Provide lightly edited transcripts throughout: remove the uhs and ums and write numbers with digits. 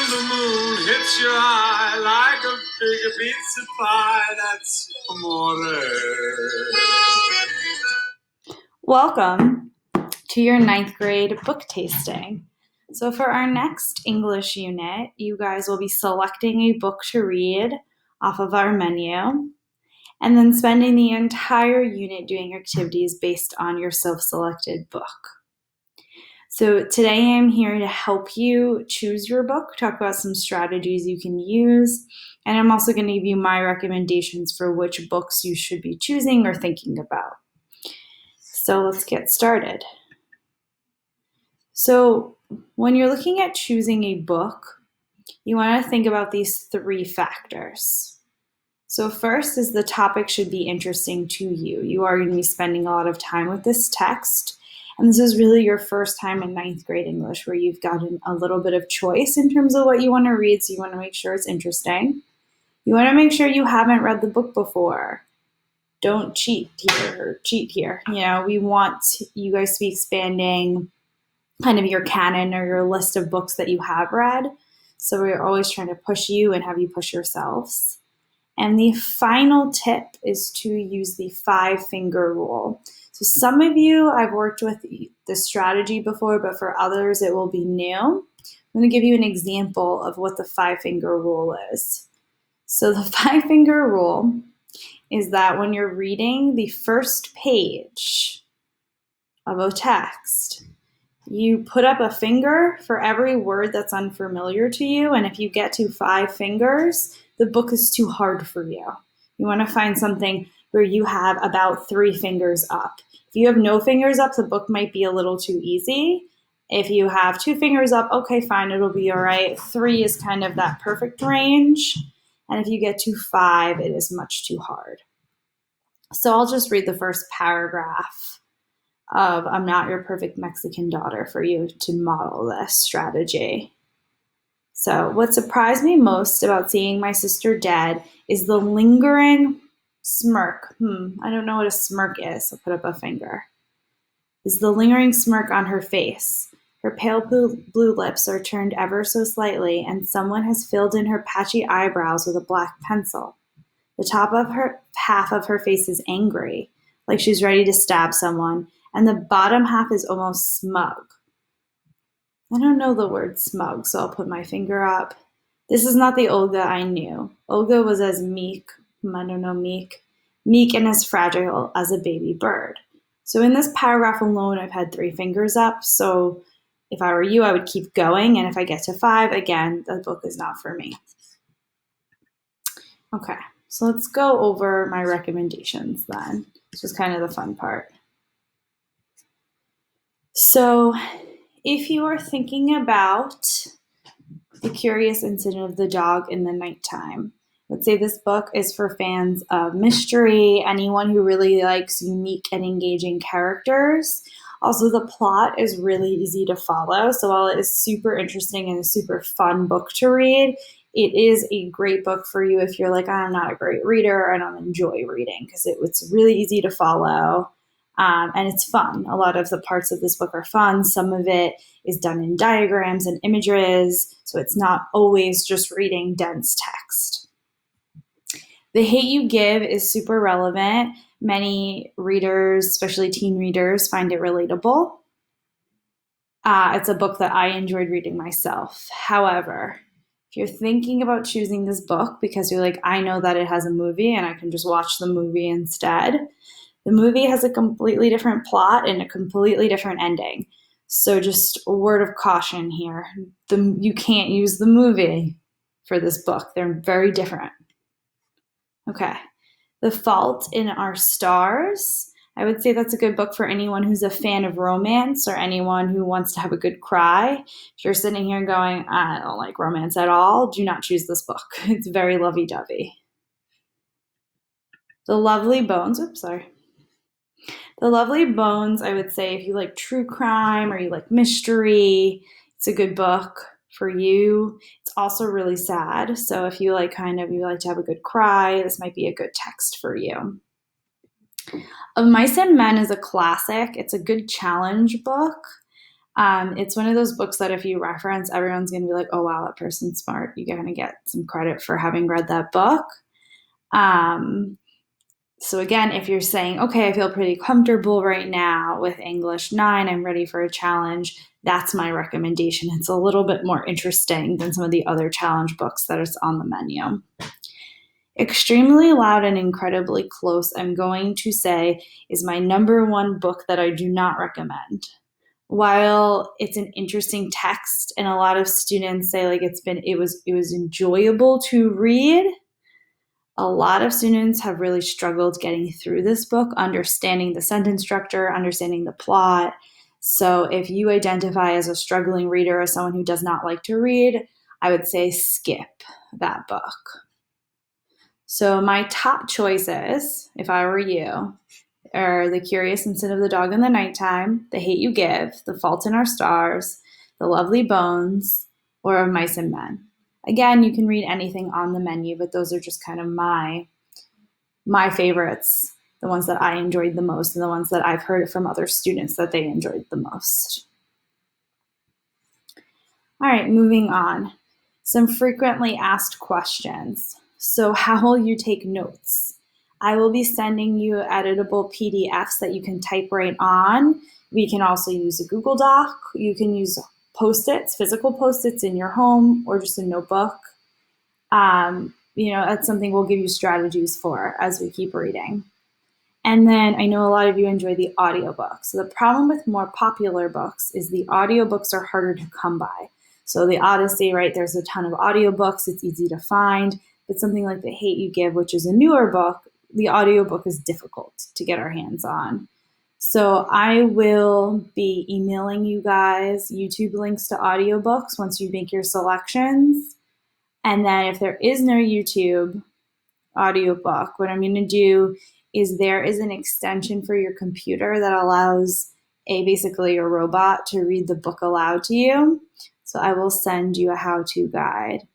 the moon hits your eye like a big pizza pie, that's amore. Welcome to your ninth grade book tasting. So for our next English unit, you guys will be selecting a book to read off of our menu and then spending the entire unit doing activities based on your self-selected book. So today I'm here to help you choose your book, talk about some strategies you can use, and I'm also going to give you my recommendations for which books you should be choosing or thinking about. So let's get started. So when you're looking at choosing a book, you want to think about these three factors. So first is the topic should be interesting to you. You are going to be spending a lot of time with this text, and this is really your first time in ninth grade English where you've gotten a little bit of choice in terms of what you want to read, so you want to make sure it's interesting. You want to make sure you haven't read the book before. Don't cheat here. You know, we want you guys to be expanding kind of your canon or your list of books that you have read. So we're always trying to push you and have you push yourselves. And the final tip is to use the 5-finger rule. So some of you, I've worked with this strategy before, but for others, it will be new. I'm going to give you an example of what the 5-finger rule is. So the 5-finger rule is that when you're reading the first page of a text, you put up a finger for every word that's unfamiliar to you, and if you get to 5 fingers, the book is too hard for you. You want to find something where you have about 3 fingers up. If you have no fingers up, the book might be a little too easy. If you have 2 fingers up, okay, fine, it'll be all right. 3 is kind of that perfect range. And if you get to 5, it is much too hard. So I'll just read the first paragraph of I'm Not Your Perfect Mexican Daughter for you to model this strategy. So what surprised me most about seeing my sister dead is the lingering smirk. I don't know what a smirk is. I'll put up a finger. Is the lingering smirk on her face. Her pale blue lips are turned ever so slightly, and someone has filled in her patchy eyebrows with a black pencil. The top of her half of her face is angry, like she's ready to stab someone, and the bottom half is almost smug. I don't know the word smug, so I'll put my finger up. This is not the Olga I knew. Olga was as meek and as fragile as a baby bird. So in this paragraph alone, I've had 3 fingers up, so if I were you, I would keep going, and if I get to 5, again, the book is not for me. Okay, so let's go over my recommendations then. This is kind of the fun part. So if you are thinking about The Curious Incident of the Dog in the Nighttime, I would say this book is for fans of mystery, anyone who really likes unique and engaging characters. Also, the plot is really easy to follow. So while it is super interesting and a super fun book to read, it is a great book for you if you're like, I'm not a great reader, I don't enjoy reading, because it's really easy to follow. And it's fun. A lot of the parts of this book are fun. Some of it is done in diagrams and images, so it's not always just reading dense text. The Hate You Give is super relevant. Many readers, especially teen readers, find it relatable. It's a book that I enjoyed reading myself. However, if you're thinking about choosing this book because you're like, I know that it has a movie and I can just watch the movie instead, the movie has a completely different plot and a completely different ending. So just a word of caution here. You can't use the movie for this book. They're very different. Okay. The Fault in Our Stars. I would say that's a good book for anyone who's a fan of romance or anyone who wants to have a good cry. If you're sitting here going, I don't like romance at all, do not choose this book. It's very lovey-dovey. The Lovely Bones. The Lovely Bones, I would say if you like true crime or you like mystery, it's a good book for you. It's also really sad. So if you like you like to have a good cry, this might be a good text for you. Of Mice and Men is a classic. It's a good challenge book. It's one of those books that if you reference, everyone's going to be like, oh, wow, that person's smart. You're going to get some credit for having read that book. So again, if you're saying, okay, I feel pretty comfortable right now with English 9, I'm ready for a challenge, that's my recommendation. It's a little bit more interesting than some of the other challenge books that is on the menu. Extremely Loud and Incredibly Close, I'm going to say, is my number one book that I do not recommend. While it's an interesting text and a lot of students say like it was enjoyable to read, a lot of students have really struggled getting through this book, understanding the sentence structure, understanding the plot. So if you identify as a struggling reader, as someone who does not like to read, I would say skip that book. So my top choices, if I were you, are The Curious Incident of the Dog in the Nighttime, The Hate You Give, The Fault in Our Stars, The Lovely Bones, or Of Mice and Men. Again, you can read anything on the menu, but those are just kind of my favorites, the ones that I enjoyed the most and the ones that I've heard from other students that they enjoyed the most. All right, moving on. Some frequently asked questions. So how will you take notes? I will be sending you editable PDFs that you can type right on. We can also use a Google Doc. You can use Post-its, physical Post-its in your home or just a notebook. That's something we'll give you strategies for as we keep reading. And then I know a lot of you enjoy the audiobooks. So the problem with more popular books is the audiobooks are harder to come by. So the Odyssey, right, there's a ton of audiobooks. It's easy to find. But something like The Hate You Give, which is a newer book, the audiobook is difficult to get our hands on. So I will be emailing you guys YouTube links to audiobooks once you make your selections. And then if there is no YouTube audiobook, what I'm going to do is there is an extension for your computer that allows basically a robot to read the book aloud to you. So I will send you a how-to guide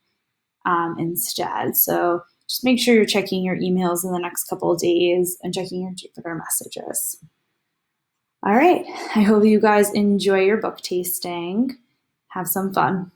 instead. So just make sure you're checking your emails in the next couple of days and checking your Jupyter messages. All right. I hope you guys enjoy your book tasting. Have some fun.